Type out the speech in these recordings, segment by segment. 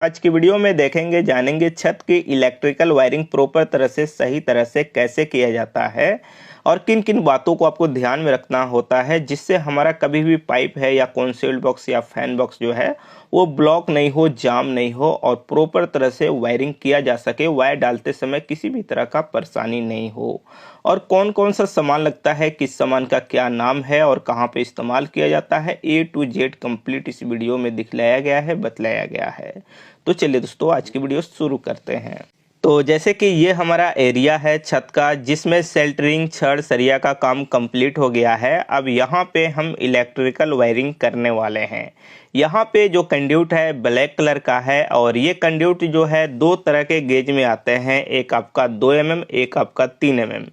आज की वीडियो में देखेंगे जानेंगे छत की इलेक्ट्रिकल वायरिंग प्रॉपर तरह से सही तरह से कैसे किया जाता है और किन किन बातों को आपको ध्यान में रखना होता है जिससे हमारा कभी भी पाइप है या कॉन्सेल्ट बॉक्स या फैन बॉक्स जो है वो ब्लॉक नहीं हो, जाम नहीं हो और प्रॉपर तरह से वायरिंग किया जा सके। वायर डालते समय किसी भी तरह का परेशानी नहीं हो और कौन कौन सा सामान लगता है, किस सामान का क्या नाम है और कहाँ पे इस्तेमाल किया जाता है, A to Z कंप्लीट इस वीडियो में दिखलाया गया है, बतलाया गया है। तो चलिए दोस्तों आज की वीडियो शुरू करते हैं। तो जैसे कि ये हमारा एरिया है छत का जिसमें सेल्टरिंग, छड़, सरिया का काम कंप्लीट हो गया है। अब यहाँ पे हम इलेक्ट्रिकल वायरिंग करने वाले हैं। यहाँ पे जो कंड्यूट है ब्लैक कलर का है और ये कंड्यूट जो है दो तरह के गेज में आते हैं, एक आपका 2 mm, एक आपका 3 mm।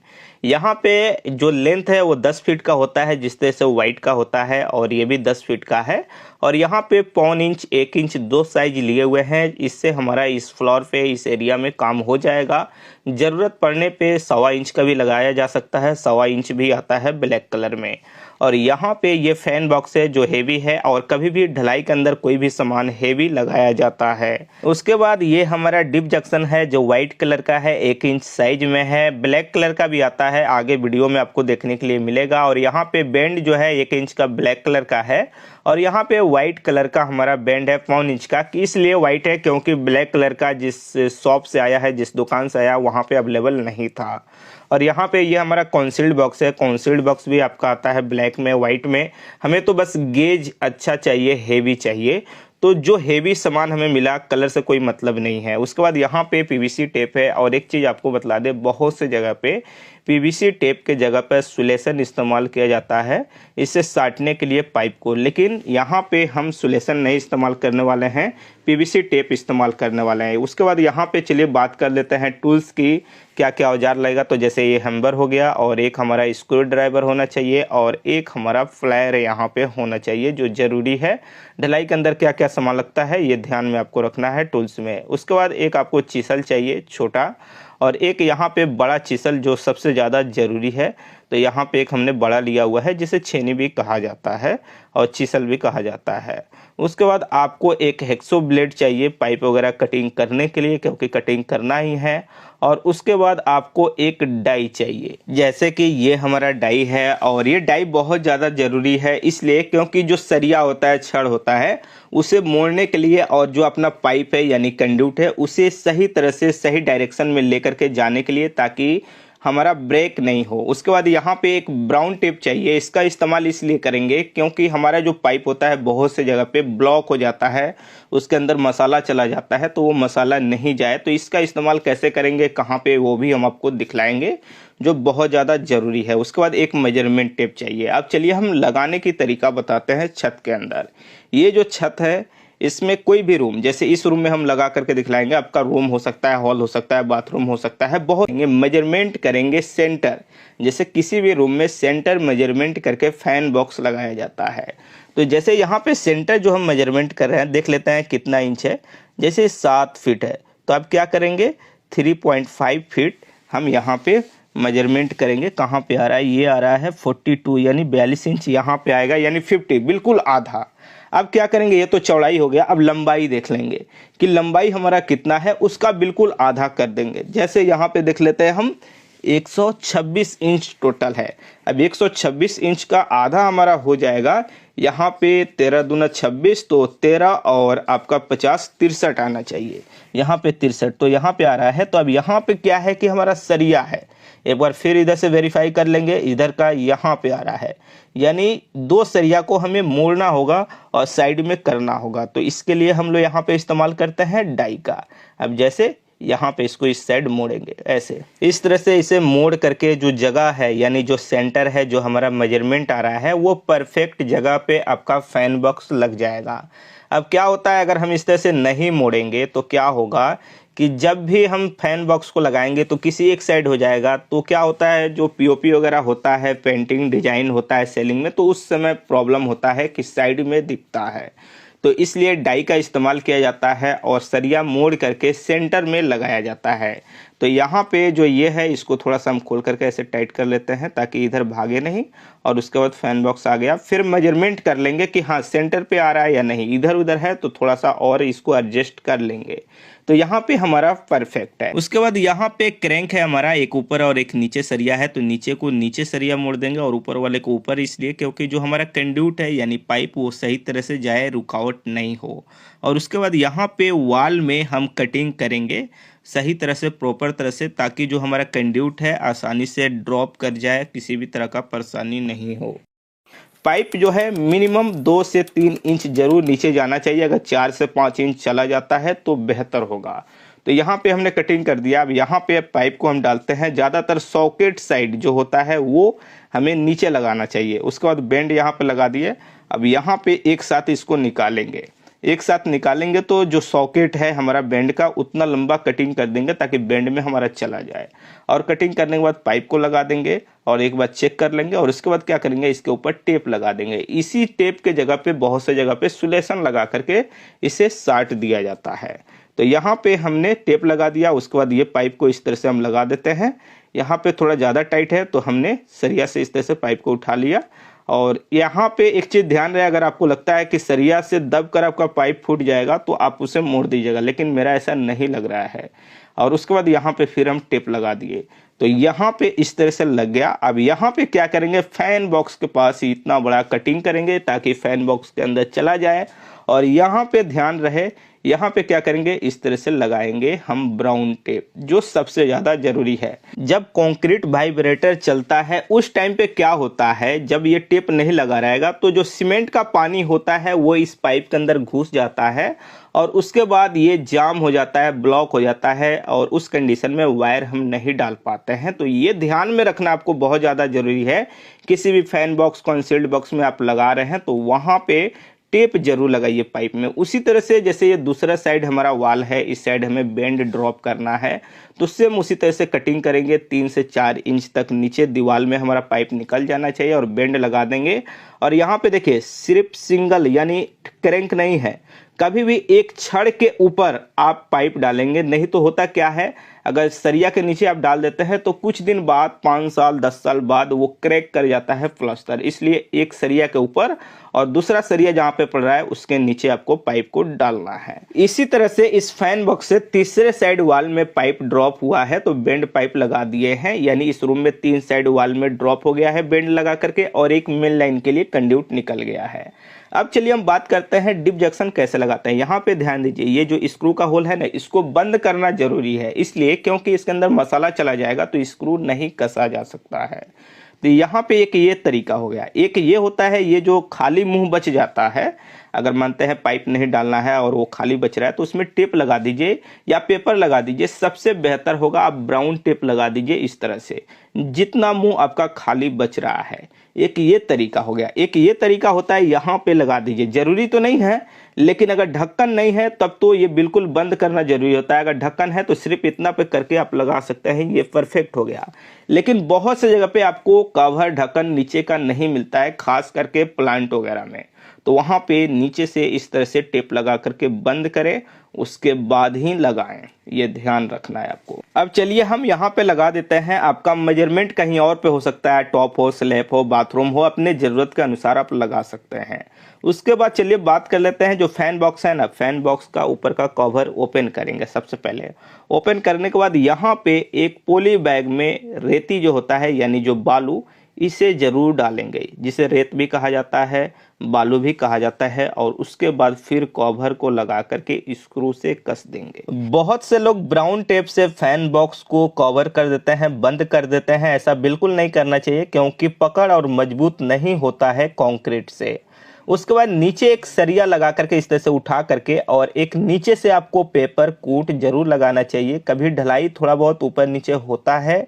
यहाँ पे जो लेंथ है वो 10 फीट का होता है जिस तरह से वाइट का होता है और ये भी 10 फीट का है और यहाँ पे 1.25 इंच 1 इंच दो साइज लिए हुए हैं। इससे हमारा इस फ्लोर पे इस एरिया में काम हो जाएगा। ज़रूरत पड़ने पे 1.25 इंच का भी लगाया जा सकता है, 1.25 इंच भी आता है ब्लैक कलर में। और यहाँ पे ये फैन बॉक्स है जो हेवी है और कभी भी ढलाई के अंदर कोई भी सामान हेवी लगाया जाता है। उसके बाद ये हमारा डिप जंक्शन है जो वाइट कलर का है, 1 इंच साइज में है। ब्लैक कलर का भी आता है, आगे वीडियो में आपको देखने के लिए मिलेगा। और यहाँ पे बैंड जो है 1 इंच का ब्लैक कलर का है और यहाँ पे वाइट कलर का हमारा बैंड है 1.25 इंच का। इसलिए वाइट है क्योंकि ब्लैक कलर का जिस शॉप से आया है, जिस दुकान से आया, वहाँ पे अवेलेबल नहीं था। और यहाँ पे ये हमारा कॉन्सील्ड बॉक्स है। कॉन्सील्ड बॉक्स भी आपका आता है ब्लैक में, वाइट में। हमें तो बस गेज अच्छा चाहिए, हेवी चाहिए। तो जो हेवी सामान हमें मिला, कलर से कोई मतलब नहीं है। उसके बाद यहाँ पे पीवीसी टेप है और एक चीज़ आपको बतला दे, बहुत से जगह पे पीवीसी टेप के जगह पर सुलेशन इस्तेमाल किया जाता है इससे साटने के लिए पाइप को, लेकिन यहाँ पे हम सुलेशन नहीं इस्तेमाल करने वाले हैं, पीवीसी टेप इस्तेमाल करने वाले हैं। उसके बाद यहाँ पे चलिए बात कर लेते हैं टूल्स की, क्या क्या औजार लगेगा। तो जैसे ये हैमर हो गया और एक हमारा स्क्रू ड्राइवर होना चाहिए और एक हमारा फ्लायर यहाँ पे होना चाहिए जो ज़रूरी है। ढलाई के अंदर क्या क्या सामान लगता है ये ध्यान में आपको रखना है टूल्स में। उसके बाद एक आपको चीसल चाहिए छोटा और एक यहाँ पे बड़ा चीसल जो सबसे ज़्यादा ज़रूरी है। तो यहाँ पे एक हमने बड़ा लिया हुआ है जिसे छेनी भी कहा जाता है और चीसल भी कहा जाता है। उसके बाद आपको एक हेक्सो ब्लेड चाहिए पाइप वगैरह कटिंग करने के लिए, क्योंकि कटिंग करना ही है। और उसके बाद आपको एक डाई चाहिए, जैसे कि ये हमारा डाई है और ये डाई बहुत ज़्यादा ज़रूरी है इसलिए क्योंकि जो सरिया होता है, छड़ होता है, उसे मोड़ने के लिए और जो अपना पाइप है यानी कंड्यूट है उसे सही तरह से सही डायरेक्शन में लेकर के जाने के लिए, ताकि हमारा ब्रेक नहीं हो। उसके बाद यहाँ पे एक ब्राउन टेप चाहिए। इसका इस्तेमाल इसलिए करेंगे क्योंकि हमारा जो पाइप होता है बहुत से जगह पे ब्लॉक हो जाता है, उसके अंदर मसाला चला जाता है, तो वो मसाला नहीं जाए। तो इसका इस्तेमाल कैसे करेंगे, कहाँ पे, वो भी हम आपको दिखलाएंगे जो बहुत ज़्यादा ज़रूरी है। उसके बाद एक मेजरमेंट टेप चाहिए। अब चलिए हम लगाने की तरीका बताते हैं छत के अंदर। ये जो छत है इसमें कोई भी रूम, जैसे इस रूम में हम लगा करके दिखलाएंगे, आपका रूम हो सकता है, हॉल हो सकता है, बाथरूम हो सकता है, बहुत मेजरमेंट करेंगे सेंटर। जैसे किसी भी रूम में सेंटर मेजरमेंट करके फैन बॉक्स लगाया जाता है। तो जैसे यहाँ पे सेंटर जो हम मेजरमेंट कर रहे हैं, देख लेते हैं कितना इंच है। जैसे 7 फीट है तो आप क्या करेंगे, 3.5 फीट हम यहाँ पे मेजरमेंट करेंगे। कहाँ पे आ रहा है, ये आ रहा है 42 यानी 42 इंच यहाँ पे आएगा, यानी 50, बिल्कुल आधा। अब क्या करेंगे, ये तो चौड़ाई हो गया, अब लंबाई देख लेंगे कि लंबाई हमारा कितना है, उसका बिल्कुल आधा कर देंगे। जैसे यहाँ पे देख लेते हैं हम 126 इंच टोटल है। अब 126 इंच का आधा हमारा हो जाएगा, यहाँ पे 13 दूना 26, तो 13 और आपका 50, 63 आना चाहिए। यहाँ पे 63 तो यहाँ पे आ रहा है। तो अब यहाँ पे क्या है कि हमारा सरिया है, एक बार फिर इधर से वेरीफाई कर लेंगे, इधर का यहाँ पे आ रहा है, यानी 2 सरिया को हमें मोड़ना होगा और साइड में करना होगा। तो इसके लिए हम लोग यहाँ पे इस्तेमाल करते हैं डाई का। अब जैसे यहाँ पे इसको इस साइड मोड़ेंगे, ऐसे इस तरह से इसे मोड़ करके जो जगह है यानी जो सेंटर है, जो हमारा मेजरमेंट आ रहा है, वो परफेक्ट जगह पे आपका फैन बॉक्स लग जाएगा। अब क्या होता है, अगर हम इस तरह से नहीं मोड़ेंगे तो क्या होगा कि जब भी हम फैन बॉक्स को लगाएंगे तो किसी एक साइड हो जाएगा। तो क्या होता है, जो पीओपी वगैरह होता है, पेंटिंग डिजाइन होता है सेलिंग में, तो उस समय प्रॉब्लम होता है कि साइड में दिखता है। तो इसलिए डाई का इस्तेमाल किया जाता है और सरिया मोड़ करके सेंटर में लगाया जाता है। तो यहाँ पे जो ये है इसको थोड़ा सा हम खोल करके ऐसे टाइट कर लेते हैं ताकि इधर भागे नहीं। और उसके बाद फैन बॉक्स आ गया। फिर मेजरमेंट कर लेंगे कि हाँ सेंटर पे आ रहा है या नहीं, इधर उधर है तो थोड़ा सा और इसको एडजस्ट कर लेंगे। तो यहाँ पे हमारा परफेक्ट है। उसके बाद यहाँ पे क्रैंक है हमारा, एक ऊपर और एक नीचे सरिया है, तो नीचे को नीचे सरिया मोड़ देंगे और ऊपर वाले को ऊपर, इसलिए क्योंकि जो हमारा कंड्यूट है यानी पाइप वो सही तरह से जाए, रुकावट नहीं हो। और उसके बाद यहाँ पे वॉल में हम कटिंग करेंगे सही तरह से, प्रॉपर तरह से, ताकि जो हमारा कंड्यूट है आसानी से ड्रॉप कर जाए, किसी भी तरह का परेशानी नहीं हो। पाइप जो है मिनिमम 2 से 3 इंच जरूर नीचे जाना चाहिए। अगर 4 से 5 इंच चला जाता है तो बेहतर होगा। तो यहाँ पे हमने कटिंग कर दिया। अब यहाँ पे पाइप को हम डालते हैं। ज़्यादातर सॉकेट साइड जो होता है वो हमें नीचे लगाना चाहिए। उसके बाद बेंड यहाँ पे लगा दिए। अब यहाँ पे एक साथ इसको निकालेंगे। एक साथ निकालेंगे तो जो सॉकेट है हमारा बेंड का उतना लंबा कटिंग कर देंगे ताकि बेंड में हमारा चला जाए। और कटिंग करने के बाद पाइप को लगा देंगे और एक बार चेक कर लेंगे। और उसके बाद क्या करेंगे, इसके ऊपर टेप लगा देंगे। इसी टेप के जगह पे बहुत से जगह पे सुलेशन लगा करके इसे साट दिया जाता है। तो यहाँ पे हमने टेप लगा दिया। उसके बाद ये पाइप को इस तरह से हम लगा देते हैं। यहाँ पे थोड़ा ज़्यादा टाइट है तो हमने सरिया से इस तरह से पाइप को उठा लिया। और यहाँ पे एक चीज़ ध्यान रहे, अगर आपको लगता है कि सरिया से दब कर आपका पाइप फूट जाएगा तो आप उसे मोड़ दीजिएगा, लेकिन मेरा ऐसा नहीं लग रहा है। और उसके बाद यहाँ पे फिर हम टेप लगा दिए तो यहाँ पे इस तरह से लग गया। अब यहाँ पे क्या करेंगे, फैन बॉक्स के पास ही इतना बड़ा कटिंग करेंगे ताकि फैन बॉक्स के अंदर चला जाए। और यहाँ पे ध्यान रहे, यहाँ पे क्या करेंगे, इस तरह से लगाएंगे हम ब्राउन टेप, जो सबसे ज़्यादा जरूरी है। जब कंक्रीट वाइब्रेटर चलता है उस टाइम पे क्या होता है, जब ये टेप नहीं लगा रहेगा तो जो सीमेंट का पानी होता है वो इस पाइप के अंदर घुस जाता है और उसके बाद ये जाम हो जाता है, ब्लॉक हो जाता है और उस कंडीशन में वायर हम नहीं डाल पाते हैं। तो ये ध्यान में रखना आपको बहुत ज़्यादा ज़रूरी है। किसी भी फैन बॉक्स, कंसील्ड बॉक्स में आप लगा रहे हैं तो वहाँ पे टेप जरूर लगाइए पाइप में। उसी तरह से जैसे ये दूसरा साइड हमारा वाल है, इस साइड हमें बेंड ड्रॉप करना है तो सेम उसी तरह से कटिंग करेंगे। 3 से 4 इंच तक नीचे दीवार में हमारा पाइप निकल जाना चाहिए और बेंड लगा देंगे। और यहाँ पे देखिए सिर्फ सिंगल यानी क्रैंक नहीं है, कभी भी एक छड़ के ऊपर आप पाइप डालेंगे नहीं तो होता क्या है, अगर सरिया के नीचे आप डाल देते हैं तो कुछ दिन बाद 5 साल 10 साल बाद वो क्रैक कर जाता है प्लास्टर। इसलिए एक सरिया के ऊपर और दूसरा सरिया जहाँ पे पड़ रहा है उसके नीचे आपको पाइप को डालना है। इसी तरह से इस फैन बॉक्स से तीसरे साइड वाल में पाइप ड्रॉप हुआ है तो बेंड पाइप लगा दिए हैं, यानी इस रूम में 3 साइड वाल में ड्रॉप हो गया है बेंड लगा करके और एक मेन लाइन के लिए कंड्यूट निकल गया है। अब चलिए हम बात करते हैं डिप जंक्शन कैसे लगाते हैं। यहाँ पे ध्यान दीजिए, ये जो स्क्रू का होल है ना, इसको बंद करना जरूरी है, इसलिए क्योंकि इसके अंदर मसाला चला जाएगा तो स्क्रू नहीं कसा जा सकता है। तो यहाँ पे एक ये तरीका हो गया। एक ये होता है, ये जो खाली मुंह बच जाता है, अगर मानते हैं पाइप नहीं डालना है और वो खाली बच रहा है तो उसमें टेप लगा दीजिए या पेपर लगा दीजिए। सबसे बेहतर होगा आप ब्राउन टेप लगा दीजिए इस तरह से, जितना मुंह आपका खाली बच रहा है। एक ये तरीका हो गया। एक ये तरीका होता है यहाँ पे लगा दीजिए, जरूरी तो नहीं है, लेकिन अगर ढक्कन नहीं है तब तो ये बिल्कुल बंद करना जरूरी होता है। अगर ढक्कन है तो सिर्फ इतना पे करके आप लगा सकते हैं, ये परफेक्ट हो गया। लेकिन बहुत से जगह पे आपको कवर ढक्कन नीचे का नहीं मिलता है, खास करके प्लांट वगैरह में, तो वहाँ पे नीचे से इस तरह से टेप लगा करके बंद करें, उसके बाद ही लगाएं, ये ध्यान रखना है आपको। अब चलिए हम यहाँ पे लगा देते हैं। आपका मेजरमेंट कहीं और पे हो सकता है, टॉप हो, स्लैब हो, बाथरूम हो, अपने ज़रूरत के अनुसार आप लगा सकते हैं। उसके बाद चलिए बात कर लेते हैं जो फैन बॉक्स है ना, फैन बॉक्स का ऊपर का कवर ओपन करेंगे। सबसे पहले ओपन करने के बाद यहाँ पे एक पोली बैग में रेती जो होता है यानी जो बालू, इसे जरूर डालेंगे, जिसे रेत भी कहा जाता है, बालू भी कहा जाता है। और उसके बाद फिर कवर को लगा करके स्क्रू से कस देंगे। बहुत से लोग ब्राउन टेप से फैन बॉक्स को कवर कर देते हैं, बंद कर देते हैं। ऐसा बिल्कुल नहीं करना चाहिए क्योंकि पकड़ और मजबूत नहीं होता है कंक्रीट से। उसके बाद नीचे एक सरिया लगा करके इस तरह से उठा करके और एक नीचे से आपको पेपर कूट जरूर लगाना चाहिए। कभी ढलाई थोड़ा बहुत ऊपर नीचे होता है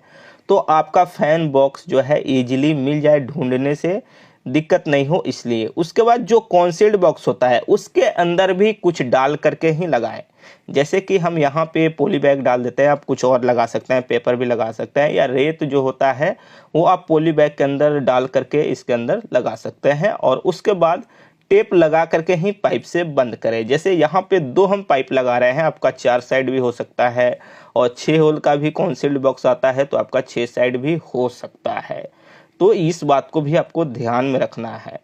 तो आपका फैन बॉक्स जो है इजीली मिल जाए, ढूंढने से दिक्कत नहीं हो इसलिए। उसके बाद जो कॉन्सील्ड बॉक्स होता है उसके अंदर भी कुछ डाल करके ही लगाएं। जैसे कि हम यहाँ पे पॉली बैग डाल देते हैं, आप कुछ और लगा सकते हैं, पेपर भी लगा सकते हैं, या रेत जो होता है वो आप पॉली बैग के अंदर डाल करके इसके अंदर लगा सकते हैं। और उसके बाद टेप लगा करके ही पाइप से बंद करें। जैसे यहाँ पे 2 हम पाइप लगा रहे हैं, आपका 4 साइड भी हो सकता है और 6 होल का भी कॉन्सील्ड बॉक्स आता है तो आपका 6 साइड भी हो सकता है। तो इस बात को भी आपको ध्यान में रखना है।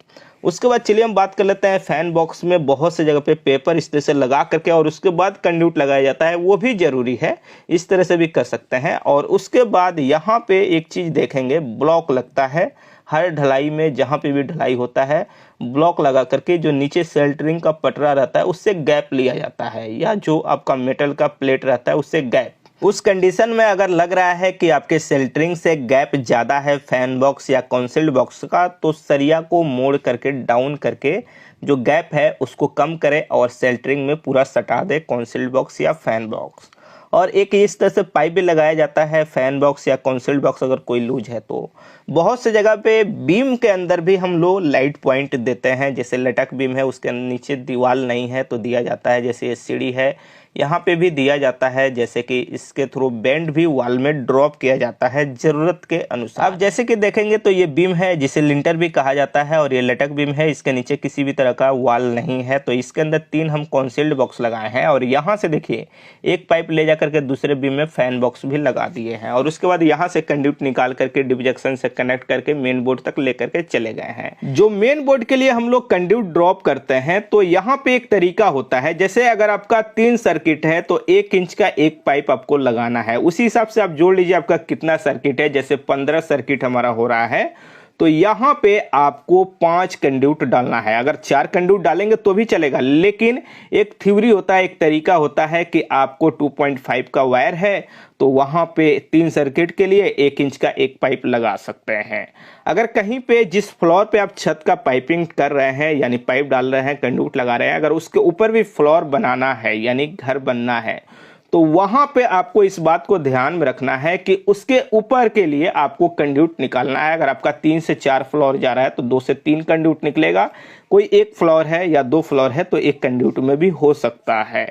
उसके बाद चलिए हम बात कर लेते हैं फैन बॉक्स में बहुत से जगह पे पेपर इस तरह से लगा करके और उसके बाद कंड्यूट लगाया जाता है, वो भी ज़रूरी है, इस तरह से भी कर सकते हैं। और उसके बाद यहाँ पे एक चीज़ देखेंगे, ब्लॉक लगता है हर ढलाई में, जहाँ पे भी ढलाई होता है ब्लॉक लगा करके जो नीचे सेल्टरिंग का पटरा रहता है उससे गैप लिया जाता है, या जो आपका मेटल का प्लेट रहता है उससे गैप। उस कंडीशन में अगर लग रहा है कि आपके सेल्टरिंग से गैप ज़्यादा है फैन बॉक्स या कॉन्सील्ड बॉक्स का, तो सरिया को मोड़ करके डाउन करके जो गैप है उसको कम करें और सेल्टरिंग में पूरा सटा दे कॉन्सील्ड बॉक्स या फैन बॉक्स। और एक इस तरह से पाइप भी लगाया जाता है फैन बॉक्स या कॉन्सील्ड बॉक्स अगर कोई लूज है तो। बहुत से जगह पे बीम के अंदर भी हम लोग लाइट पॉइंट देते हैं, जैसे लटक बीम है उसके नीचे दीवार नहीं है तो दिया जाता है, जैसे ये सीढ़ी है यहाँ पे भी दिया जाता है, जैसे कि इसके थ्रू बेंड भी वॉल में ड्रॉप किया जाता है ज़रूरत के अनुसार। अब जैसे कि देखेंगे तो ये बीम है जिसे लिंटर भी कहा जाता है और ये लटक बीम है, इसके नीचे किसी भी तरह का वॉल नहीं है तो इसके अंदर 3 हम कॉन्सील्ड बॉक्स लगाए हैं और यहाँ से देखिए एक पाइप ले जा करके दूसरे बीम में फैन बॉक्स भी लगा दिए हैं। और उसके बाद यहाँ से कंड्यूट निकाल करके डिप जंक्शन से कनेक्ट करके मेन बोर्ड तक लेकर के चले गए हैं। जो मेन बोर्ड के लिए हम लोग कंड्यूट ड्रॉप करते हैं तो यहाँ पे एक तरीका होता है, जैसे अगर आपका 3 सर्किट है तो 1 इंच का एक पाइप आपको लगाना है, उसी हिसाब से आप जोड़ लीजिए आपका कितना सर्किट है। जैसे 15 सर्किट हमारा हो रहा है तो यहाँ पे आपको 5 कंड्यूट डालना है। अगर 4 कंड्यूट डालेंगे तो भी चलेगा, लेकिन एक थ्योरी होता है, एक तरीका होता है कि आपको 2.5 का वायर है तो वहाँ पे 3 सर्किट के लिए 1 इंच का एक पाइप लगा सकते हैं। अगर कहीं पे जिस फ्लोर पे आप छत का पाइपिंग कर रहे हैं यानी पाइप डाल रहे हैं कंड्यूट लगा रहे हैं, अगर उसके ऊपर भी फ्लोर बनाना है यानी घर बनना है तो वहां पे आपको इस बात को ध्यान में रखना है कि उसके ऊपर के लिए आपको कंड्यूट निकालना है। अगर आपका 3 से 4 फ्लोर जा रहा है तो 2 से 3 कंड्यूट निकलेगा, कोई 1 फ्लोर है या 2 फ्लोर है तो 1 कंड्यूट में भी हो सकता है।